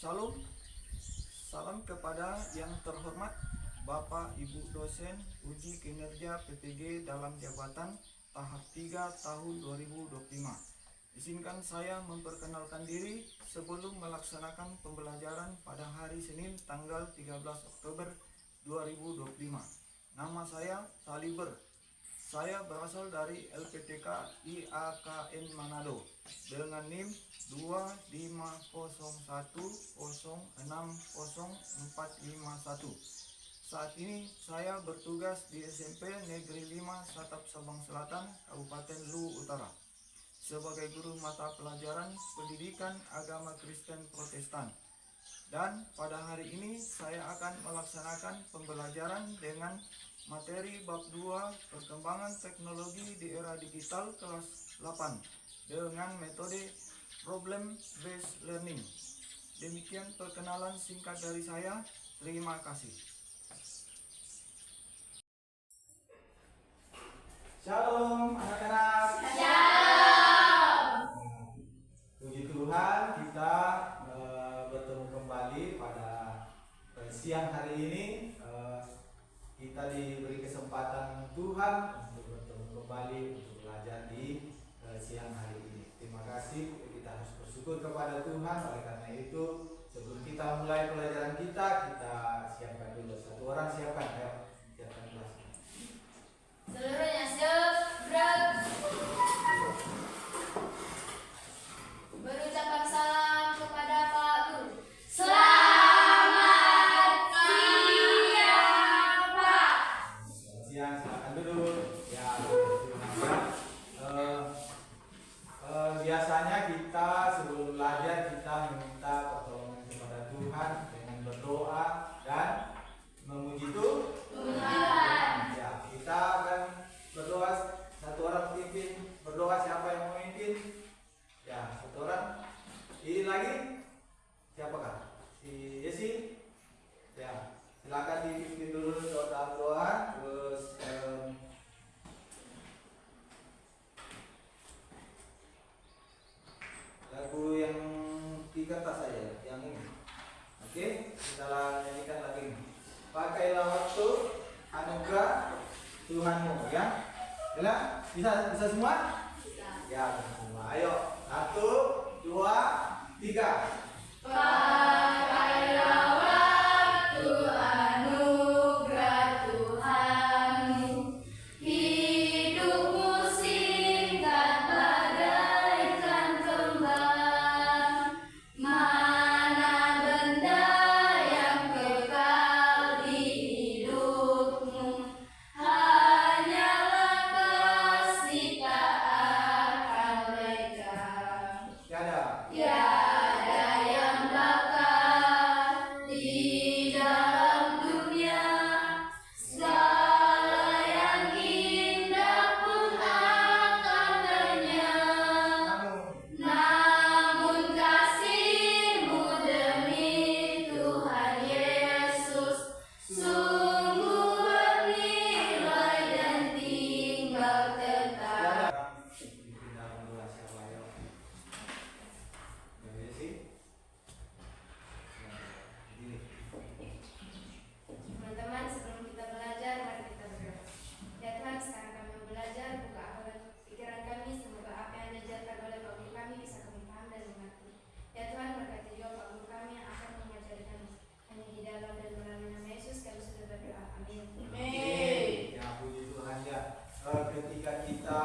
Shalom, salam kepada yang terhormat Bapak Ibu dosen uji kinerja PPG dalam jabatan tahap 3 tahun 2025. Izinkan saya memperkenalkan diri sebelum melaksanakan pembelajaran pada hari Senin tanggal 13 Oktober 2025. Nama saya Saliber. Saya berasal dari LPTK IAKN Manado dengan NIM 25010600451. Saat ini saya bertugas di SMP Negeri 5 Satap Sabang Selatan, Kabupaten Luwu Utara sebagai guru mata pelajaran Pendidikan Agama Kristen Protestan. Dan pada hari ini saya akan melaksanakan pembelajaran dengan materi bab 2 perkembangan teknologi di era digital kelas 8 dengan metode problem based learning. Demikian perkenalan singkat dari saya. Terima kasih. Shalom anak-anak. Shalom. Puji Tuhan, kita bertemu kembali pada siang hari ini. Kita diberi kesempatan Tuhan untuk bertemu kembali untuk belajar di siang hari ini. Terima kasih, kita harus bersyukur kepada Tuhan. Oleh karena itu, sebelum kita mulai pelajaran kita siapkan dulu. Satu orang siapkan, ayo siapkan kelasnya. Seluruhnya siap, gerak. Berucapkan salam kepada Pak Guru. Selamat siang, Pak. Selamat siang, silakan duduk. Ya, biasanya kita sebelum belajar kita meminta pertolongan kepada Tuhan dengan berdoa dan memuji Tuhan. Ya, kita akan berdoa, satu orang pimpin berdoa. Siapa yang memimpin? Ya, satu orang. Ini lagi siapakah? Si Yesi. Ya, silakan dipimpin dulu doa. Terus lagu yang di kertas saja, yang ini. Oke, kita nyanyikan lagu ini. Pakailah waktu anugerah Tuhanmu, ya. Bisa semua? Ya, bisa semua. Ayo, 1, 2, 3. Pakailah waktu anugerah Tuhanmu, hidupmu singkat bagaikan kembang. Mana benda yang kekal di hidupmu, hanyalah kasih tak akan lekang. Tiada yang bakal di dalam dunia, segala yang indah pun akan lenyap. Namun kasih-Mu demi Tuhan Yesus sungguh bernilai dan tinggal tetap. Teman-teman, sebelum kita belajar, mari kita berdoa. Ya Tuhan, sekarang kami mau belajar, buka akal pikiran kami, semoga apa yang diajarkan oleh Pak Guru kami bisa kami paham dan mengerti. Ya Tuhan, berkati juga Pak Guru kami yang akan mengajari kami. Hanya di dalam dan melalui nama Yesus kami sudah berdoa. Amin. Ya, puji Tuhan, ya. Ketika kita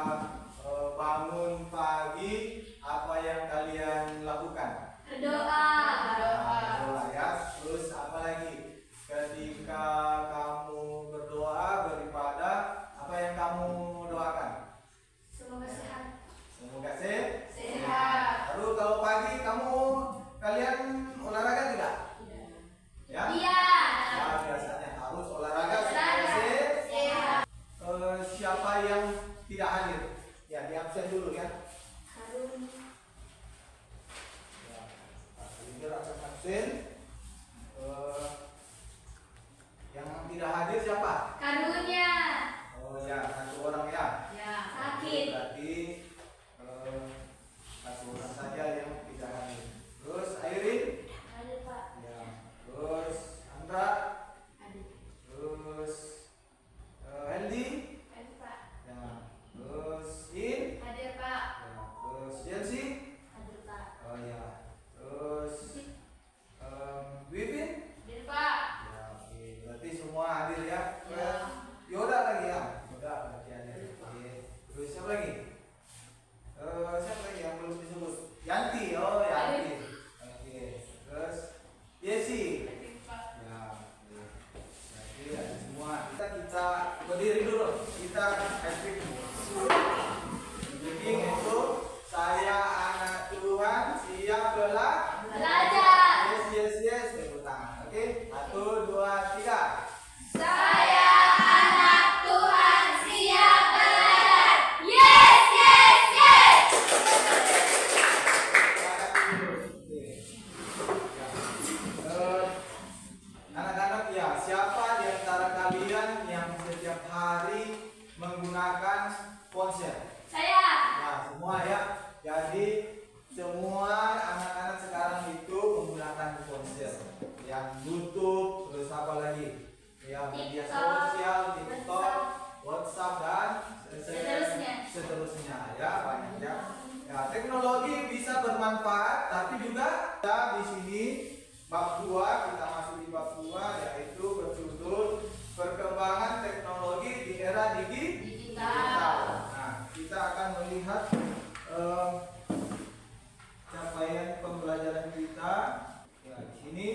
bangun pagi, apa yang kalian lakukan? Berdoa. Berdoa, ya. Terus apa lagi? Ketika kamu berdoa, beribadah, apa yang kamu doakan? Semoga sehat. Semoga sehat. Sehat. Lalu kalau pagi kalian olahraga tidak? Ya? Iya. Ya, biasanya harus olahraga supaya sehat. Siapa yang tidak hadir? Ya, di absen dulu, ya. Harun. Ya, Pak akan absen. Yang tidak hadir siapa? Karunia. Oh ya, satu orang, ya. Ya, sakit. Berarti satu orang saja yang tidak hadir. Terus Airin? Hadir Pak. yang YouTube, terus apa lagi? Ya, media TikTok, sosial, TikTok, WhatsApp dan seterusnya. ya banyak ya. Ya, teknologi bisa bermanfaat, tapi juga kita di sini bab 2, kita masuk di bab 2 yaitu berjudul perkembangan teknologi di era digital. Nah, kita akan melihat capaian pembelajaran kita. Ya, di sini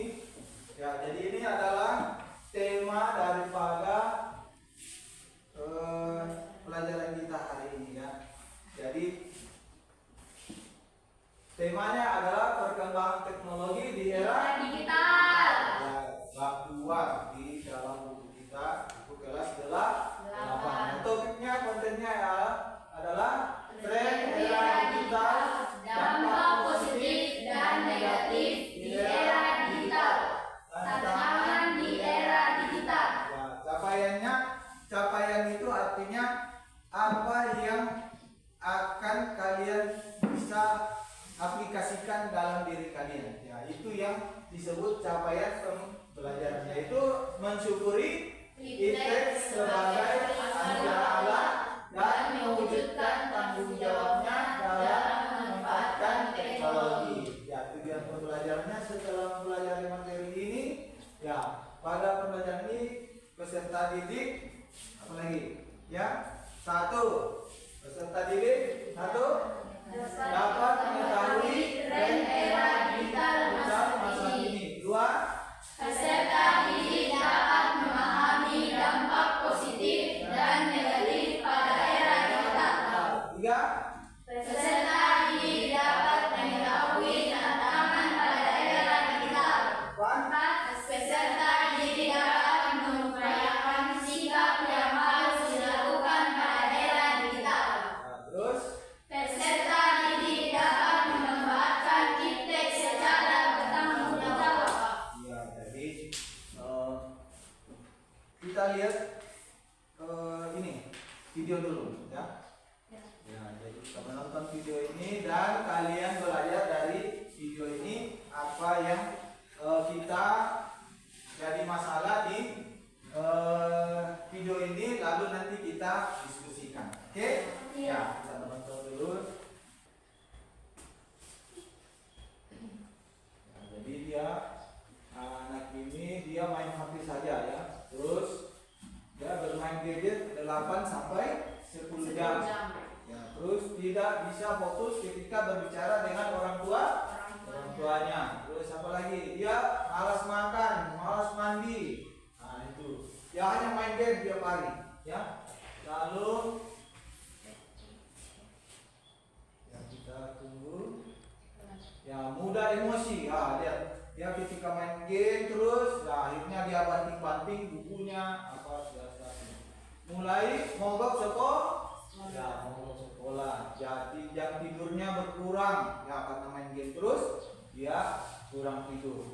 ya, jadi ini adalah tema daripada pelajaran kita hari ini ya. Jadi temanya adalah perkembangan teknologi di era digital. ya, bab 2 di dalam buku kita, buku kelas 8. Topiknya, kontennya ya, adalah tren era digital, Dampak positif dan negatif di era digital. Tantangan di era digital. Ya, capaian itu artinya apa yang akan kalian bisa aplikasikan dalam diri kalian. Ya, itu yang disebut capaian pembelajaran, yaitu mensyukuri iptek sebagai anugerah Allah dan mewujudkan tanggung jawabnya dalam memanfaatkan teknologi. Ya, tujuan pembelajarannya setelah mempelajari materi ini, ya, pada pembelajaran ini peserta didik apa lagi? Ya, 1. Peserta didik 1 dapat mengetahui tren era digital masa kini. 2. Peserta didik dapat memahami dampak positif dan negatif pada era digital. 3. Peserta didik dapat mengetahui tantangan pada era digital. 4. Peserta didik dapat mengupayakan sikap yang harus dilakukan pada era digital. Nah, terus Peserta didik dapat memanfaatkan iptek secara bertanggung jawab. ya, jadi kita lihat ini video dulu ya. Ya, jadi kita menonton video ini dan kalian belajar dari video ini apa yang kita jadi masalah di video ini, lalu nanti kita diskusikan. Oke? Ya, kita menonton dulu. Ya, jadi dia anak ini dia main HP saja ya. Terus dia bermain gadget 8 sampai 10 jam. Ya, terus tidak bisa fokus ketika berbicara dengan orang tuanya. Terus apa lagi? Dia malas makan, malas mandi. Nah, itu. Ya, hanya main game tiap hari, ya. Lalu ya, kita tunggu. Ya, mudah emosi. Ah, lihat. Dia ketika main game terus, ya, akhirnya dia banting-banting bukunya apa segala. Mulai mogok ya, mogok sekolah. Jadi jam tidurnya berkurang, ya, karena main game terus dia kurang tidur.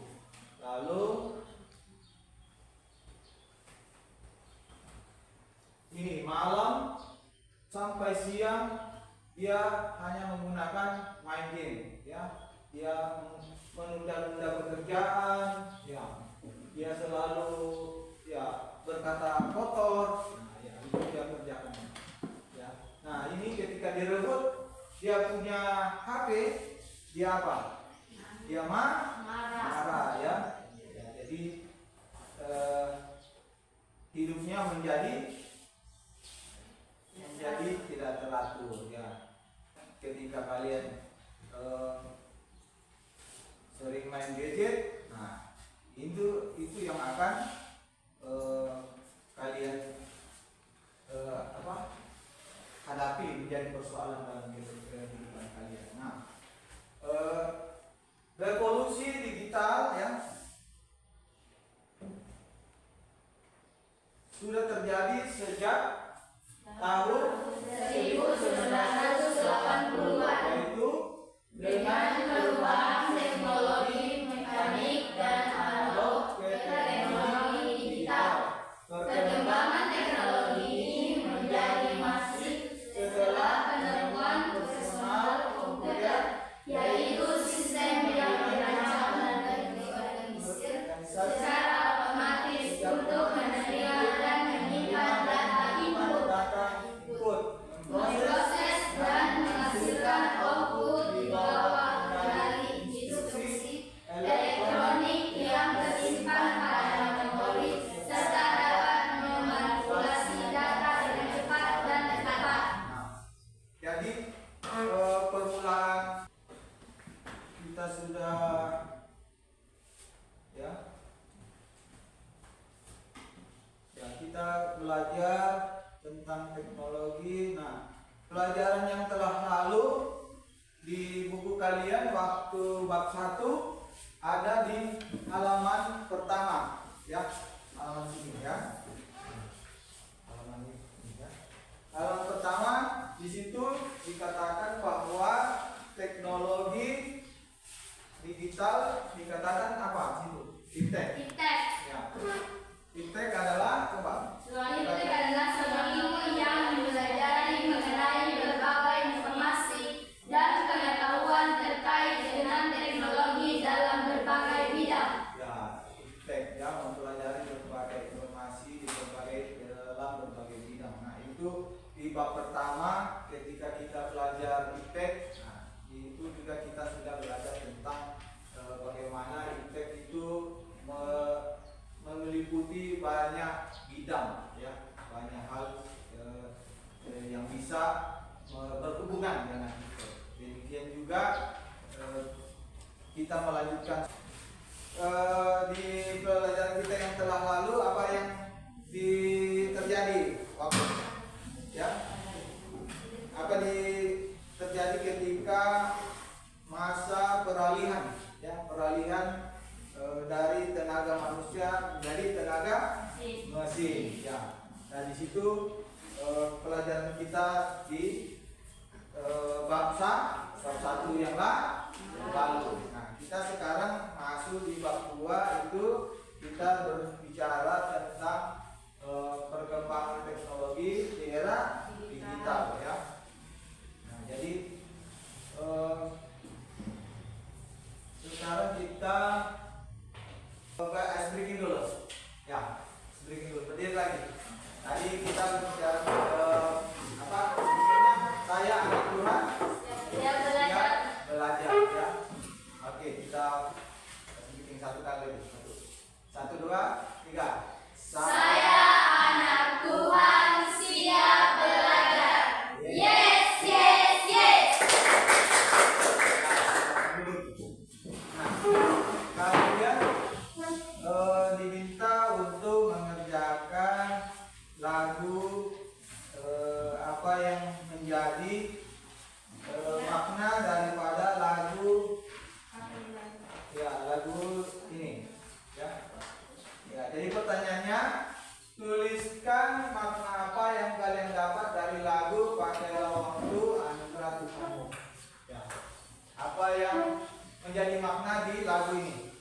Lalu ini malam sampai siang dia hanya menggunakan main game, ya. Dia menunda-nunda pekerjaan, ya. Dia selalu ya berkata kotor. Nah, ya, itu dia kerjakan. Ya. Nah, ini ketika direbut dia punya HP, dia apa? Dia marah, ya. Ya, jadi hidupnya menjadi tidak teratur, ya. Ketika kalian sering main gadget, nah itu yang akan kalian hadapi, menjadi persoalan dalam kehidupan kalian. Nah, revolusi digital ya sudah terjadi sejak tahun 1980-an yaitu dengan perubahan teknologi mekanik dan analog ke teknologi digital. Perkembangan teknologi ini menjadi masif setelah penemuan personal komputer, yaitu sistem yang dirancang dan diorganisir di halaman pertama, ya, halaman sini ya. Halaman ini ya. Halaman pertama di situ dikatakan bahwa teknologi digital dikatakan apa? Situ. Iptek. Iptek. Ya. Iptek adalah apa? Iptek adalah sebuah ilmu yang mempelajari mengenai berbagai informasi dan pengetahuan terkait dengan teknologi dalam berbagai bidang. Ya, iptek ya, mempelajari berbagai informasi di dalam berbagai bidang. Nah, itu di bab pertama ketika kita belajar iptek, nah, itu juga kita sudah belajar tentang bagaimana iptek itu meliputi banyak bidang, ya, banyak hal yang bisa berhubungan dengan iptek. Demikian juga kita melanjutkan di pelajaran kita yang telah lalu, apa yang terjadi waktu, ya, apa terjadi ketika masa peralihan, ya, peralihan dari tenaga manusia menjadi tenaga mesin, ya. Nah, di situ pelajaran kita di bab 1 yang lalu. Nah, kita sekarang masuk di bab 2, itu kita berbicara tentang perkembangan teknologi di era digital, ya. Nah, jadi sekarang kita ice breaking dulu, ya, ice breaking dulu, berdiri lagi. Tadi kita bicara apa? Saya anak Tuhan. Dia belajar. Belajar, ya. Oke, kita bikin satu kali lagi. 1, 2, 3. Saya anak Tuhan siap belajar. Yes, yes, yes. Nah, kalian diminta untuk mengerjakan lagu apa yang menjadi makna daripada lagu, ya, lagu ini, ya. Ya, jadi pertanyaannya, tuliskan makna apa yang kalian dapat dari lagu Pakailah Waktu Anugerah Tuhanmu. Ya. Apa yang menjadi makna di lagu ini?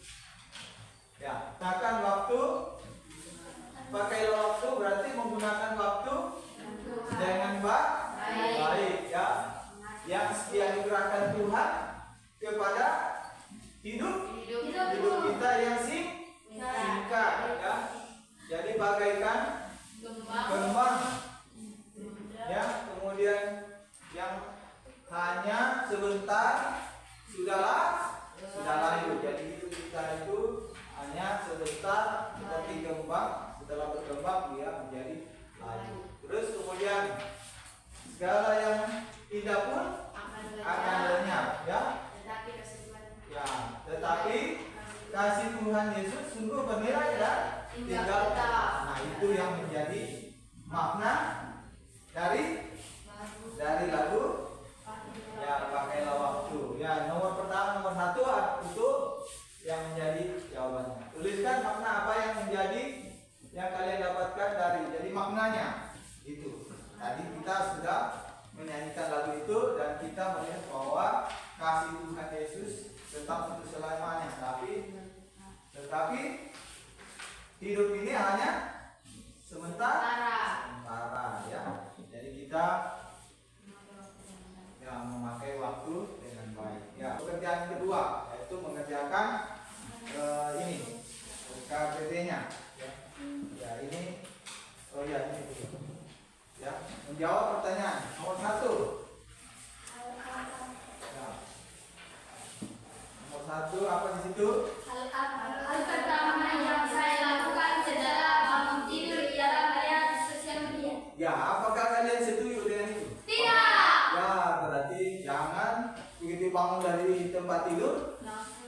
Ya, gunakan waktu. Pakailah waktu berarti menggunakan waktu dengan baik, ya. Yang dianugerahkan Tuhan kepada hidup kita yang singkat, ya. Jadi bagaikan kembang, ya. Kemudian yang hanya sebentar sudah layu. Jadi hidup kita itu hanya sebentar, seperti kembang. Setelah berkembang dia menjadi layu. Terus kemudian segala yang indah pun akan lenyap, ya. Ya, tetapi kasih Tuhan Yesus sungguh bernilai dan tinggal. Nah, itu yang menjadi makna dari lagu, ya, Pakailah Waktu. Ya, nomor 1 itu yang menjadi jawabannya. Tuliskan makna apa yang menjadi yang kalian dapatkan dari, jadi maknanya itu. Tadi kita sudah menyanyikan lagu itu dan kita melihat bahwa kasih Tuhan Yesus tetap untuk selamanya, tetapi hidup ini hanya sementara, ya. Jadi kita, ya, memakai waktu dengan baik. Ya, pekerjaan kedua yaitu mengerjakan ini KBD-nya, ya. Ya, ini, oh ya, ini dulu. Ya, menjawab pertanyaan nomor 1. Ya. Nomor 1 apa di situ? Hal pertama yang saya lakukan setelah bangun tidur ialah melihat sosial media. Ya, apakah kalian setuju dengan itu? Tidak. Ya, berarti jangan begitu bangun dari tempat tidur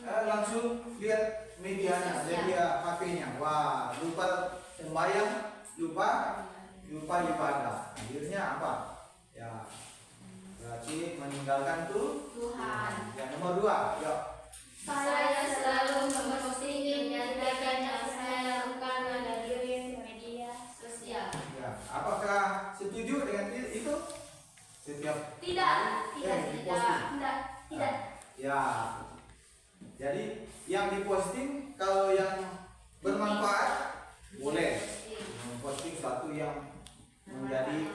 langsung lihat medianya, media HP-nya. Wah, lupa sembahyang, lupa ibadah. Akhirnya apa? Ya, berarti meninggalkan Tuhan. Tuhan. Ya, nomor 2, yuk. Saya selalu yang diposting kalau yang bermanfaat boleh memposting sesuatu yang menjadi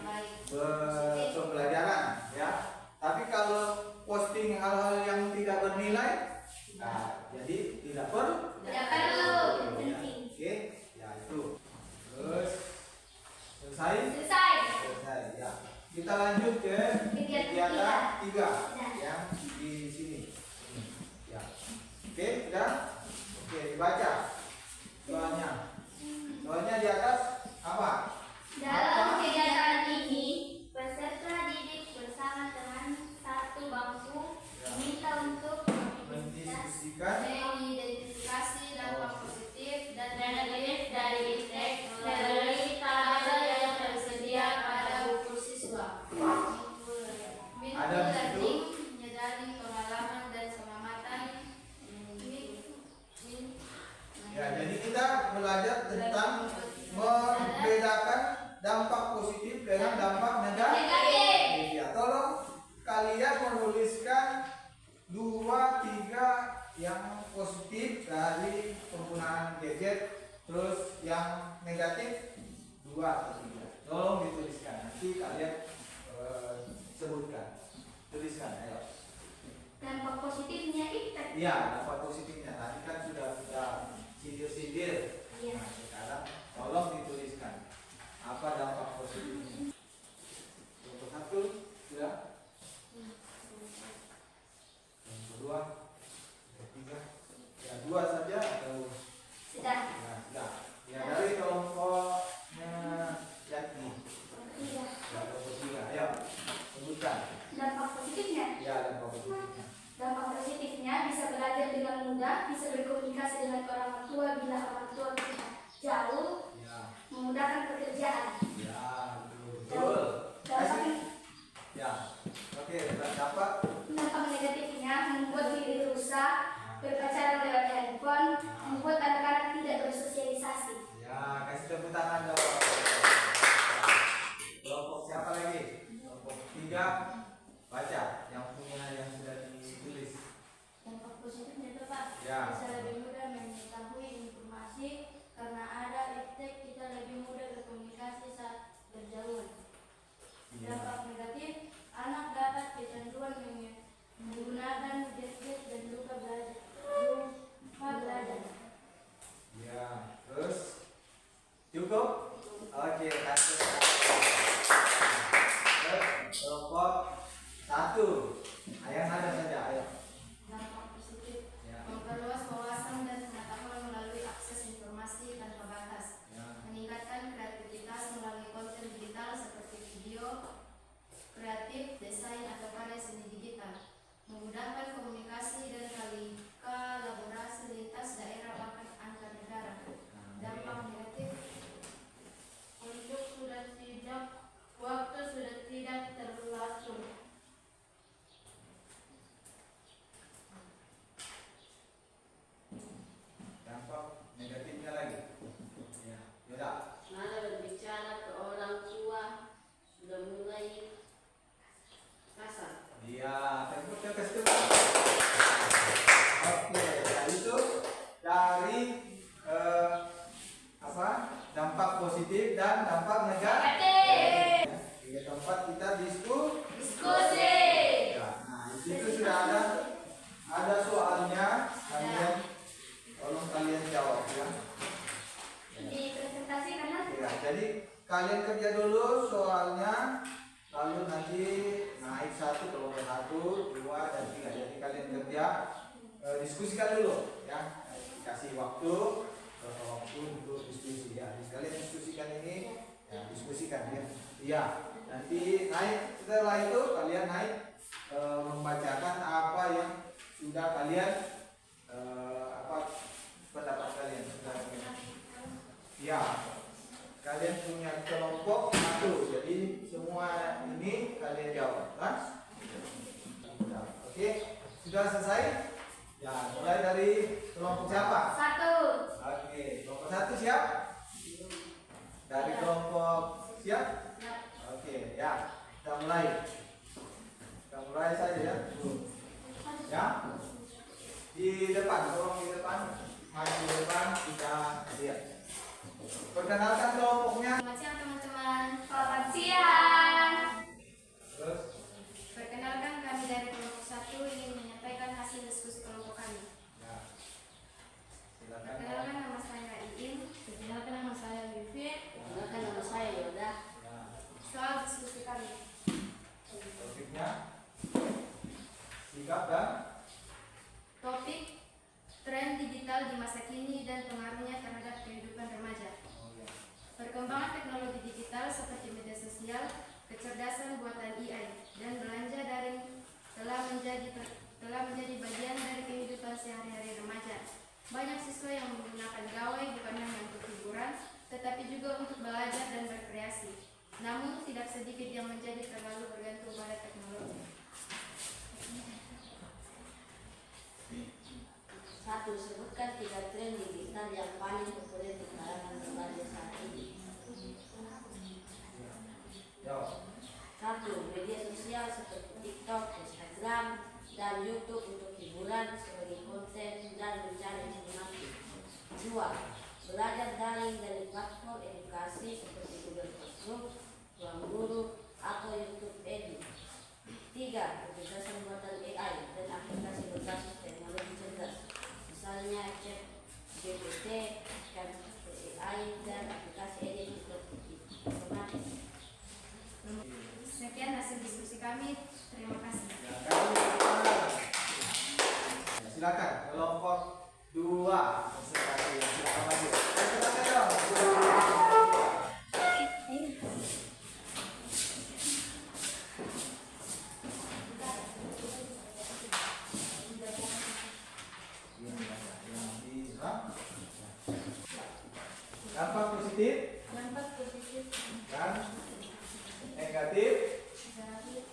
pembelajaran ya. Tapi kalau posting hal-hal yang tidak bernilai, nah, jadi tidak perlu. Tidak perlu. Oke, ya itu. Terus selesai? Selesai ya. Kita lanjut ke kegiatan 3 yang di sini. Ya. Oke, sudah? Oke, dibaca. Soalnya di atas apa? Dalam kegiatan ini, peserta didik bersama teman satu bangku diminta untuk mengidentifikasi dampak positif dan negatif dari teknologi yang tersedia pada buku siswa. Ada di situ. Menyadari pengalaman dan pengamatan. Ya, jadi kita belajar tentang membedakan dampak positif dengan dampak negatif. Ya, tolong kalian menuliskan 2-3 yang positif dari penggunaan gadget, terus yang negatif 2-3. Tolong dituliskan. Nanti kalian sebutkan. Tuliskan, ayo. Dampak positifnya itu. Iya, dampak positifnya. Tadi kan sudah sindir-sindir. Iya. Nah, sekarang tolong dituliskan apa dampak positifnya. Untuk 1 sudah. Yang kedua, yang ketiga, ya 2 saja atau Sudah. ya sudah. Ya dari kelompoknya Yakni. Ya kelompok 3. Ayo sebutkan. Dampak positifnya. Ya dampak positifnya. Dampak positifnya bisa belajar dengan mudah, bisa berkomunikasi dengan orang tua bila orang tua kita jauh, Ya, memudahkan pekerjaan. ya betul. Dampak, Ya, oke. Dampak. dampak negatifnya membuat diri rusak, berpacaran lewat handphone, membuat anak-anak tidak bersosialisasi. Ya, kasih tepuk tangan dong. Kelompok siapa lagi? Kelompok 3. Baca yang punya yang sudah ditulis. Dampak positifnya itu Pak, Ya. bisa lebih mudah mengetahui informasi karena ada iptek kita lebih mudah berkomunikasi saat berjauhan. Iya. Dampak negatif, anak dapat kecanduan menggunakan gadget dan lupa belajar. Ya, terus cukup? Oke, kasih. Terus kelompok 1. Ayo nada saja, ayo. Dampak positif, Ya. memperluas wawasan dan pengetahuan melalui akses informasi tanpa batas. Ya. Meningkatkan kreativitas melalui konten digital seperti video, kreatif, desain atau karya seni digital. Memudahkan komunikasi dan kolaborasi lintas daerah bahkan antar negara. Dampak negatif, waktu sudah tidak teratur. Dampak negatifnya lagi. Ya, yaudah. Mana berbicara ke orang tua sudah mulai kasar. Iya, tepuk kasih tepuk. Oke, ya itu dari apa? Dampak positif dan dampak negatif. Tiga tempat kita Diskusi. Ya, nah di situ sudah ada soalnya, kalian tolong kalian jawab ya. Di presentasi karena Ya, jadi kalian kerja dulu soalnya, lalu nanti naik 1 kelompok 1, 2 dan 3. Jadi kalian kerja diskusikan dulu ya. Kasih waktu untuk diskusi ya. Jadi kalian diskusikan ini, ya diskusikan ya. Iya, nanti naik setelah itu kalian naik membacakan apa yang sudah kalian apa pendapat kalian sudah. Ya, kalian punya kelompok 1, jadi semua ini kalian jawab kan? Oke, sudah selesai? Ya, mulai dari kelompok siapa? 1. Oke, kelompok 1 siap? Dari kelompok siap? Oke, ya, kita mulai. Kita mulai saja ya. Ya, di depan, tolong di depan. Perkenalkan kelompoknya. Selamat siang teman-teman. Selamat siang. Terus Perkenalkan kami dari kelompok 1 ingin menyampaikan hasil diskusi kelompok kami. ya. Silakan. Perkenalkan nama saya Iin. Perkenalkan nama saya Vivi. Perkenalkan nama saya Yoda. Ya. Soal diskusi kami. Topiknya sikap dan Topik tren digital di masa kini dan pengaruhnya terhadap kehidupan remaja. Perkembangan teknologi digital seperti media sosial, kecerdasan buatan AI, dan belanja daring telah menjadi bagian dari kehidupan sehari-hari remaja. Banyak siswa yang menggunakan gawai bukan hanya untuk hiburan, tetapi juga untuk belajar dan berkreasi. Namun tidak sedikit yang menjadi terlalu bergantung pada teknologi. 1. Sebutkan 3 tren digital yang paling populer di kalangan remaja saat ini. jawab. 1. Media sosial seperti TikTok, Instagram, dan YouTube untuk hiburan sebagai konten dan mencari informasi. 2. Belajar daring dari platform edukasi seperti Google Classroom, Ruang Guru, atau YouTube Edu. 3. Kecerdasan buatan AI dan aplikasi berbasis teknologi cerdas, misalnya ChatGPT, AI, dan aplikasi editing otomatis. Sekian hasil diskusi kami. Terima kasih. Ya, silakan kelompok 2. Silakan maju. Silakan dong. Dampak positif Dampak positif dan negatif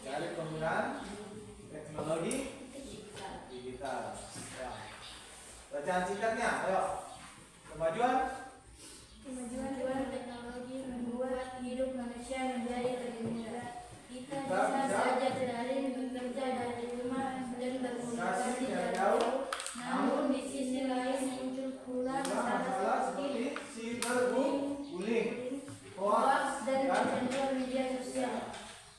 dari penggunaan teknologi digital. Ya. Bacaan singkatnya, ayo. Kemajuan Kemajuan teknologi membuat hidup manusia menjadi lebih mudah. Kita Kita bisa bisa belajar daring, bekerja dari rumah, dan berkomunikasi dari dari jauh. jauh. Namun di sisi lain muncul pula masalah masalah seperti seperti cyberbullying, hoax dan kecanduan media sosial.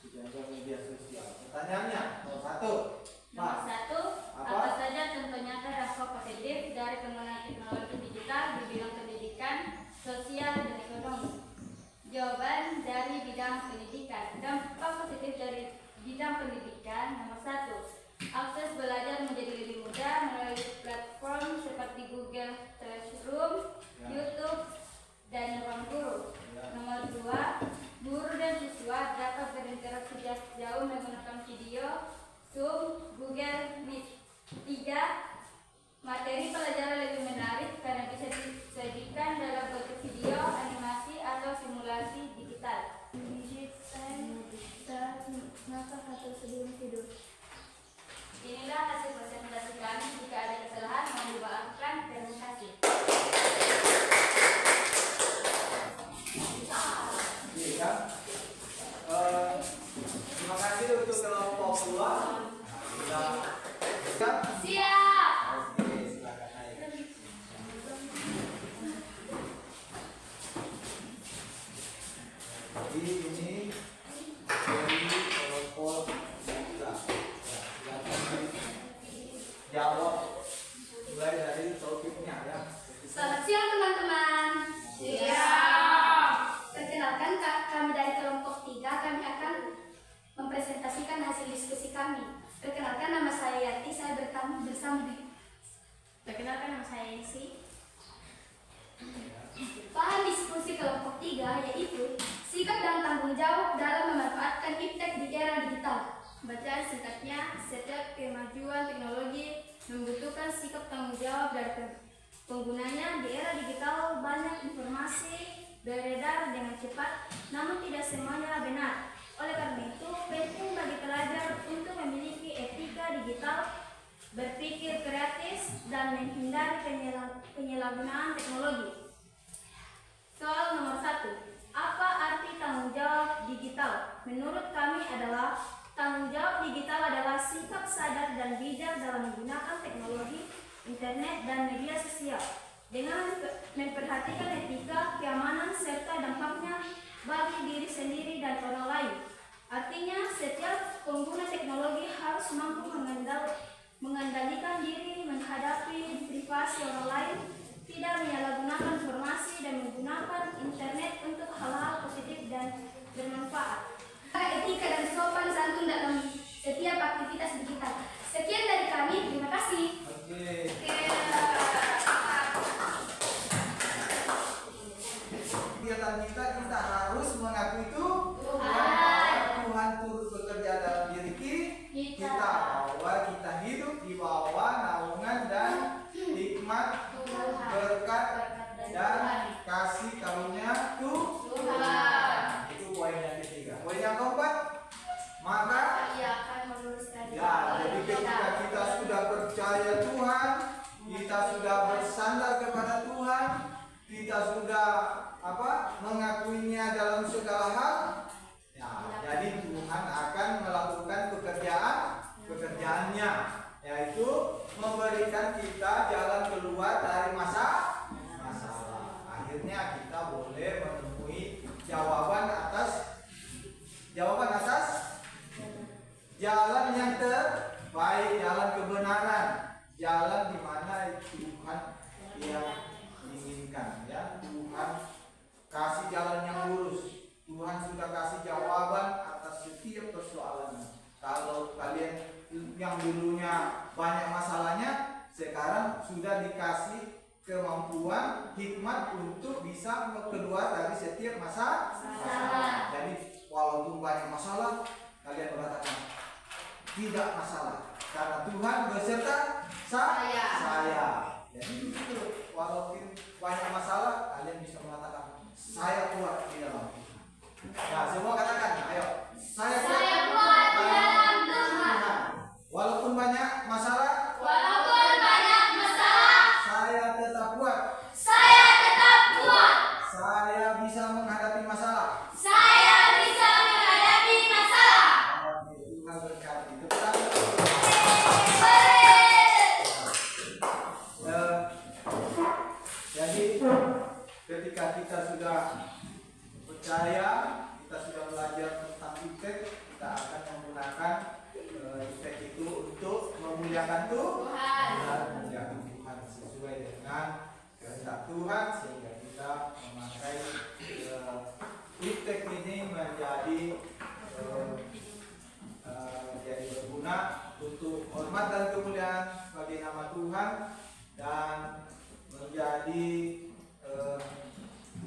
kecanduan media sosial. Pertanyaannya, nomor 1. Nomor 1, Apa? apa saja contoh nyata dampak positif dari penggunaan teknologi digital di bidang pendidikan, sosial, dan ekonomi? Jawaban dari bidang pendidikan. Dampak positif dari bidang pendidikan nomor 1. Akses belajar menjadi lebih mudah melalui platform seperti Google Classroom, Ya. YouTube, dan Ruang Guru. Ya. Nomor 2, guru dan siswa dapat berinteraksi jarak jauh menggunakan video, Zoom, Google Meet. 3, materi pelajaran lebih menarik karena bisa disajikan dalam bentuk video, animasi, atau simulasi digital. Maka atau sebelum tidur. Inilah hasil presentasi kami. Jika ada kesalahan, mohon dimaafkan. Terima kasih. Iya kan? Terima kasih untuk kelompok 2. Sudah siap? Siap. Oke, silakan naik. Jadi ini dari kelompok 3. Ya, silakan jawab mulai dari topiknya ya. Selamat siang teman-teman. Perkenalkan kami dari kelompok 3. Kami akan mempresentasikan hasil diskusi kami. Perkenalkan nama saya Yati. Saya bertamu bersama di. Perkenalkan nama saya Yesi. Bahan diskusi kelompok 3 yaitu sikap dan tanggung jawab dalam memanfaatkan iptek di era digital. Bacaan singkatnya, setiap kemajuan teknologi membutuhkan sikap tanggung jawab dari penggunanya. Di era digital banyak informasi beredar dengan cepat, namun tidak semuanya benar. Oleh karena itu, penting bagi pelajar untuk memiliki etika digital, berpikir kreatif, dan menghindari penyalahgunaan teknologi. Soal nomor 1. Apa arti tanggung jawab digital? Menurut kami adalah tanggung jawab digital adalah sikap sadar dan bijak dalam menggunakan teknologi, internet, dan media sosial. dengan memperhatikan etika, keamanan, serta dampaknya bagi diri sendiri dan orang lain. Artinya, setiap pengguna teknologi harus mampu mengendalikan diri menghadapi privasi orang lain, tidak menyalahgunakan informasi, dan menggunakan internet untuk hal-hal positif dan bermanfaat. Etika dan sopan santun dalam setiap aktivitas digital. Sekian dari kami, terima kasih. Oke. Kegiatan kita harus mengaku itu Tuhan turut bekerja dalam diri kita bahwa kita hidup di bawah naungan dan hikmat berkat dan kasih karunia Tuhan. Itu poin yang ketiga. Poin yang keempat, maka Ia akan meluruskan ya, jadi ketika kita sudah percaya Tuhan, kita sudah bersandar kepada Tuhan, kita sudah mengakuinya dalam segala hal, ya, jadi Tuhan akan melakukan pekerjaannya, yaitu memberikan kita jalan keluar dari masalah. Akhirnya kita boleh menemui jawaban atas jalan yang terbaik, jalan kebenaran, jalan di mana Tuhan yang inginkan, ya. Tuhan kasih jalan yang lurus. Tuhan sudah kasih jawaban atas setiap persoalannya. Kalau kalian yang dulunya banyak masalahnya, sekarang sudah dikasih kemampuan, hikmat untuk bisa keluar dari setiap masalah. Jadi walaupun banyak masalah, kalian berkatakan tidak masalah, karena Tuhan beserta saya. Jadi itu, walaupun banyak masalah, kalian bisa mengatakan saya kuat di dalam Tuhan. Nah, semua katakan, ayo, saya kuat di dalam Tuhan. Walaupun banyak masalah, saya tetap kuat. Saya bisa menghadapi masalah. Tuhan berkati. Jadi ketika kita sudah percaya, kita sudah belajar tentang iptek, kita akan menggunakan iptek itu untuk memuliakan Tuhan, sesuai dengan kehendak Tuhan, sehingga kita memakai iptek ini menjadi jadi berguna untuk hormat dan kemuliaan bagi nama Tuhan, dan menjadi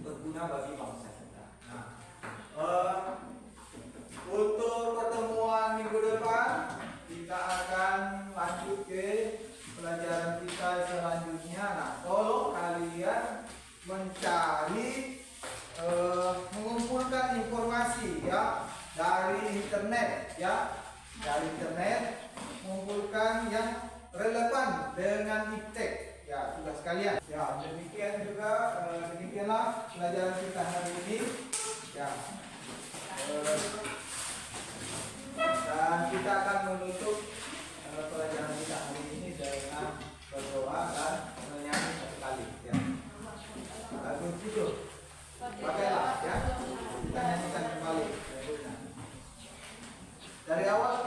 berguna bagi bangsa kita. Nah, untuk pertemuan minggu depan kita akan lanjut ke pelajaran kita selanjutnya. Nah, tolong kalian mencari mengumpulkan informasi, ya, dari internet, mengumpulkan yang relevan dengan iptek, ya, tugas kalian. Ya, demikianlah pelajaran kita hari ini, ya. Dan kita akan menutup pelajaran kita hari ini dengan berdoa dan menyanyi satu kali, ya. Lagu itu pakailah, ya, kita nyanyikan kembali lagunya dari awal.